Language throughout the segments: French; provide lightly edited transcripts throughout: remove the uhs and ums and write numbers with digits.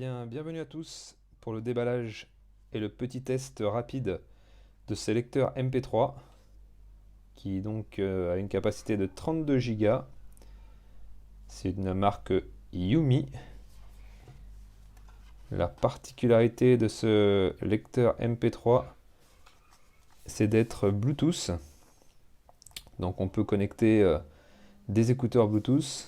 bien, bienvenue à tous pour le déballage et le petit test rapide de ce lecteur MP3 qui donc a une capacité de 32 Go. C'est une marque Yumi. La particularité de ce lecteur MP3, c'est d'être Bluetooth. Donc on peut connecter des écouteurs Bluetooth.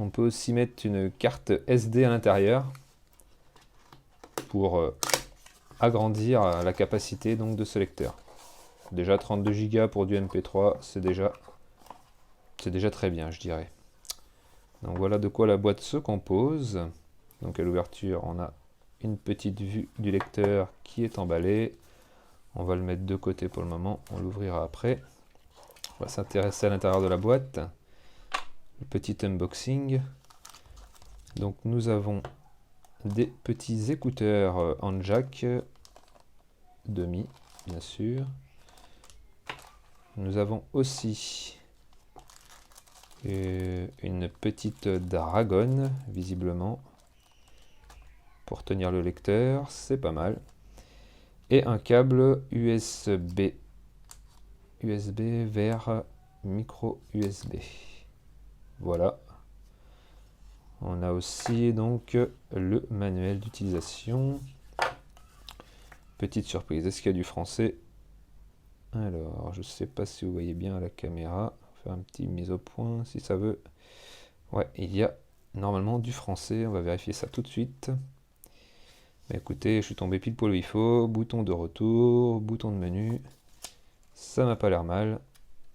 On peut aussi mettre une carte SD à l'intérieur pour agrandir la capacité donc de ce lecteur. Déjà 32 Go pour du MP3, c'est déjà très bien, je dirais. Donc voilà de quoi la boîte se compose. Donc à l'ouverture, on a une petite vue du lecteur qui est emballé. On va le mettre de côté pour le moment, on l'ouvrira après. On va s'intéresser à l'intérieur de la boîte. Le petit unboxing. Donc nous avons des petits écouteurs en jack demi, bien sûr. Nous avons aussi une petite dragonne, visiblement, pour tenir le lecteur, c'est pas mal. Et un câble USB vers micro USB. Voilà. On a aussi donc le manuel d'utilisation. Petite surprise, est-ce qu'il y a du français? Alors, je sais pas si vous voyez bien à la caméra. Faire un petit mise au point si ça veut. Ouais, il y a normalement du français, on va vérifier ça tout de suite. Mais écoutez, je suis tombé pile poil où il faut. Bouton de retour, bouton de menu. Ça m'a pas l'air mal.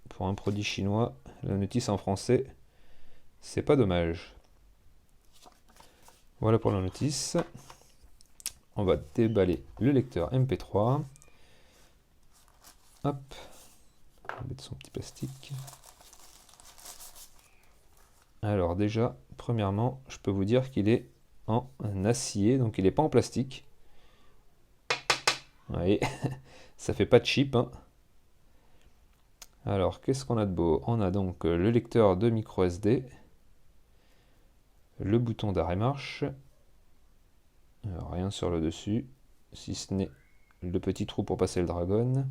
Pour un produit chinois, la notice en français, c'est pas dommage. Voilà pour la notice. On va déballer le lecteur MP3. Hop. On va mettre son petit plastique. Alors déjà, premièrement, je peux vous dire qu'il est en acier, donc il n'est pas en plastique. Vous voyez, ça fait pas de chip, hein. Alors, qu'est-ce qu'on a de beau? On a donc le lecteur de micro SD, le bouton d'arrêt marche, alors, rien sur le dessus, si ce n'est le petit trou pour passer le dragon.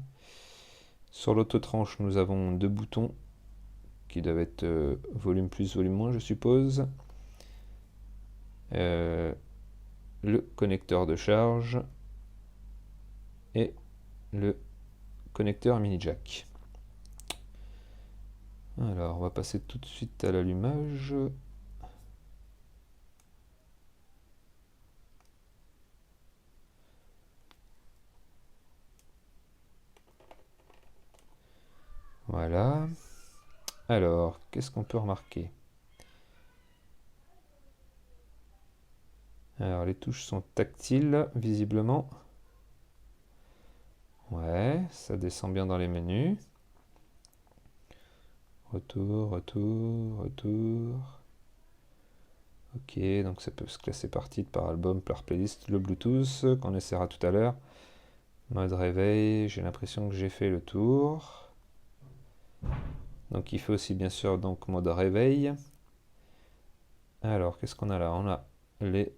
Sur l'autotranche, nous avons deux boutons qui doivent être volume plus, volume moins, je suppose. Le connecteur de charge et le connecteur mini jack. Alors, on va passer tout de suite à l'allumage. Voilà. Alors, qu'est-ce qu'on peut remarquer? Alors, les touches sont tactiles, visiblement. Ouais, ça descend bien dans les menus. Retour, retour, retour. Ok, donc ça peut se classer par titre, par album, par playlist. Le Bluetooth, qu'on essaiera tout à l'heure. Mode réveil, j'ai l'impression que j'ai fait le tour. Donc il fait aussi bien sûr donc mode réveil. Alors, qu'est-ce qu'on a là? On a les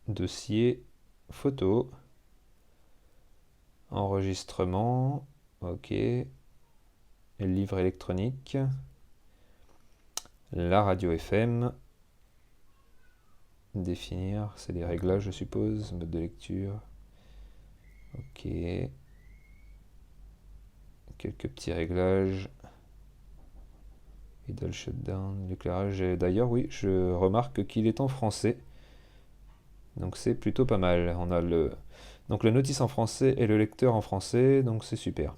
dossiers, photos, enregistrement, ok, livre électronique, la radio FM, définir, c'est les réglages je suppose, mode de lecture, ok, quelques petits réglages, idle shutdown, l'éclairage, d'ailleurs oui, je remarque qu'il est en français, donc c'est plutôt pas mal, on a donc la notice en français et le lecteur en français, donc c'est super.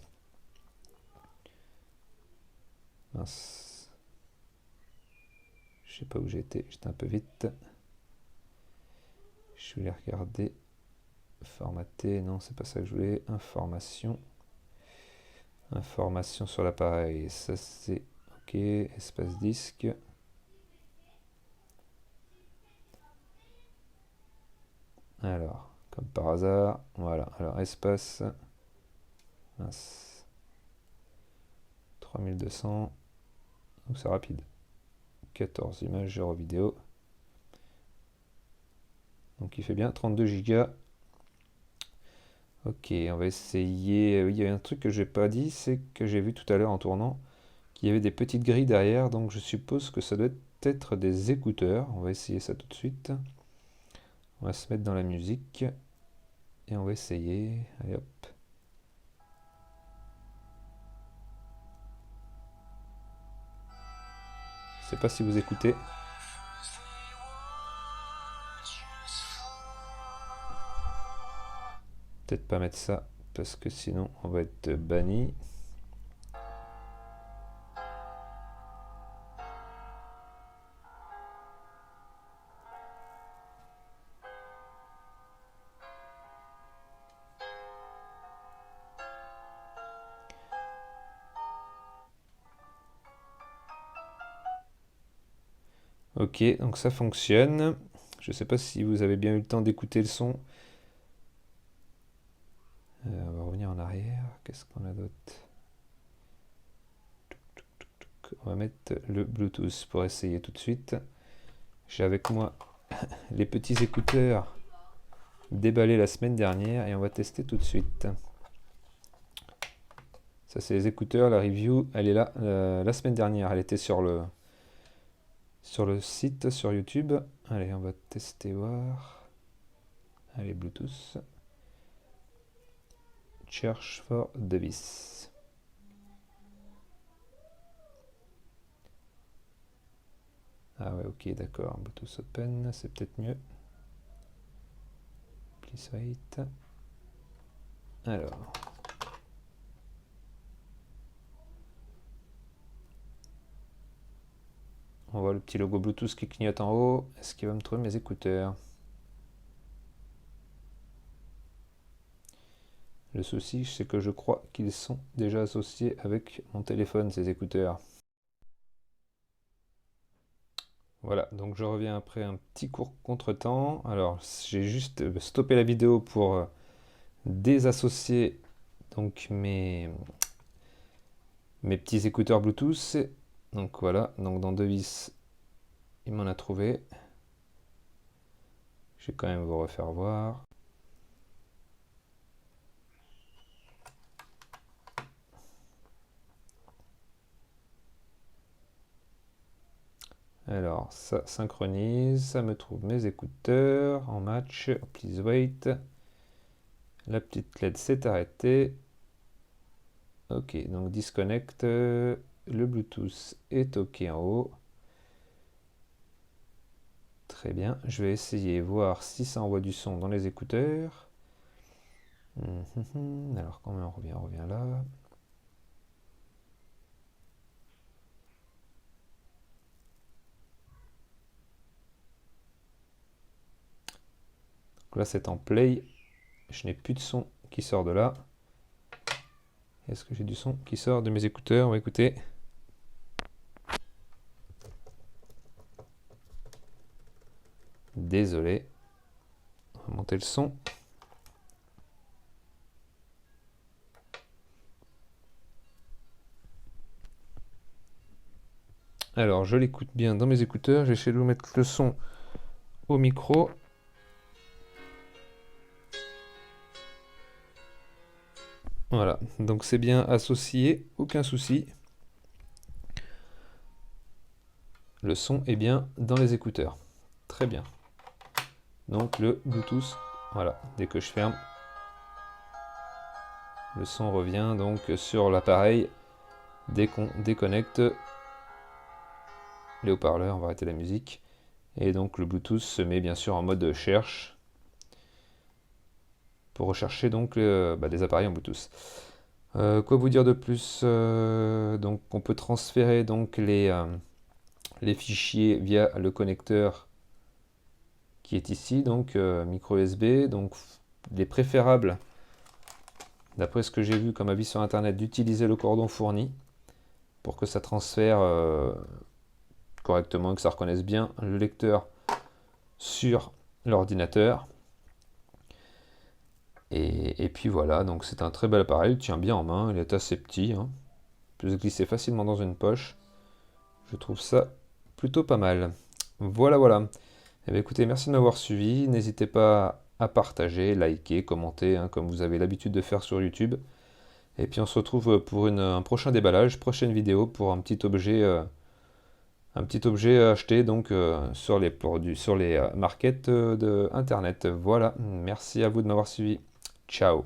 Mince. Je sais pas où j'étais un peu vite. Je voulais regarder. Formater, non, c'est pas ça que je voulais. Information. Information sur l'appareil. Ça c'est ok. Espace disque. Alors, comme par hasard. Voilà. Alors, espace. Mince. 3200. Donc c'est rapide. 14 images, 0 vidéo. Donc il fait bien 32 Go. Ok, on va essayer. Oui, il y a un truc que j'ai pas dit, c'est que j'ai vu tout à l'heure en tournant qu'il y avait des petites grilles derrière, donc je suppose que ça doit être des écouteurs. On va essayer ça tout de suite. On va se mettre dans la musique et on va essayer. Allez hop. Je sais pas si vous écoutez. Peut-être pas mettre ça parce que sinon on va être banni. Ok, donc ça fonctionne. Je sais pas si vous avez bien eu le temps d'écouter le son. On va revenir en arrière. Qu'est-ce qu'on a d'autre? On va mettre le Bluetooth pour essayer tout de suite. J'ai avec moi les petits écouteurs déballés la semaine dernière et on va tester tout de suite. Ça c'est les écouteurs, la review, elle est là la semaine dernière, elle était sur le site, sur YouTube. Allez, on va tester voir. Allez, Bluetooth. Search for device. Ah ouais, ok, d'accord. Bluetooth open, c'est peut-être mieux. Please wait. Alors. On voit le petit logo Bluetooth qui clignote en haut. Est-ce qu'il va me trouver mes écouteurs? Le souci, c'est que je crois qu'ils sont déjà associés avec mon téléphone, ces écouteurs. Voilà, donc je reviens après un petit court contretemps. Alors, j'ai juste stoppé la vidéo pour désassocier donc mes petits écouteurs Bluetooth. Donc voilà, donc dans device, il m'en a trouvé. Je vais quand même vous refaire voir. Alors, ça synchronise, ça me trouve mes écouteurs en match. Please wait. La petite LED s'est arrêtée. Ok, donc disconnect. Le Bluetooth est ok en haut. Très bien, je vais essayer voir si ça envoie du son dans les écouteurs. Alors quand on revient là. Donc là c'est en play. Je n'ai plus de son qui sort de là. Est-ce que j'ai du son qui sort de mes écouteurs? On va écouter. Désolé. On va monter le son. Alors je l'écoute bien dans mes écouteurs. J'ai essayé de vous mettre le son au micro. Voilà, donc c'est bien associé, aucun souci. Le son est bien dans les écouteurs. Très bien. Donc le Bluetooth, voilà, dès que je ferme, le son revient donc sur l'appareil. Dès qu'on déconnecte les haut-parleurs, on va arrêter la musique. Et donc le Bluetooth se met bien sûr en mode cherche pour rechercher donc des appareils en Bluetooth. Quoi vous dire de plus? Donc on peut transférer donc les fichiers via le connecteur qui est ici, donc micro USB. Donc il est préférable, d'après ce que j'ai vu comme avis sur internet, d'utiliser le cordon fourni pour que ça transfère correctement, que ça reconnaisse bien le lecteur sur l'ordinateur. Et puis voilà, donc c'est un très bel appareil, il tient bien en main, il est assez petit, hein. Il peut se glisser facilement dans une poche. Je trouve ça plutôt pas mal. Voilà, voilà. Eh bien, écoutez, merci de m'avoir suivi. N'hésitez pas à partager, liker, commenter, hein, comme vous avez l'habitude de faire sur YouTube. Et puis on se retrouve pour un prochain déballage, prochaine vidéo pour un petit objet acheté donc sur les produits, sur les markets de Internet. Voilà, merci à vous de m'avoir suivi. Ciao.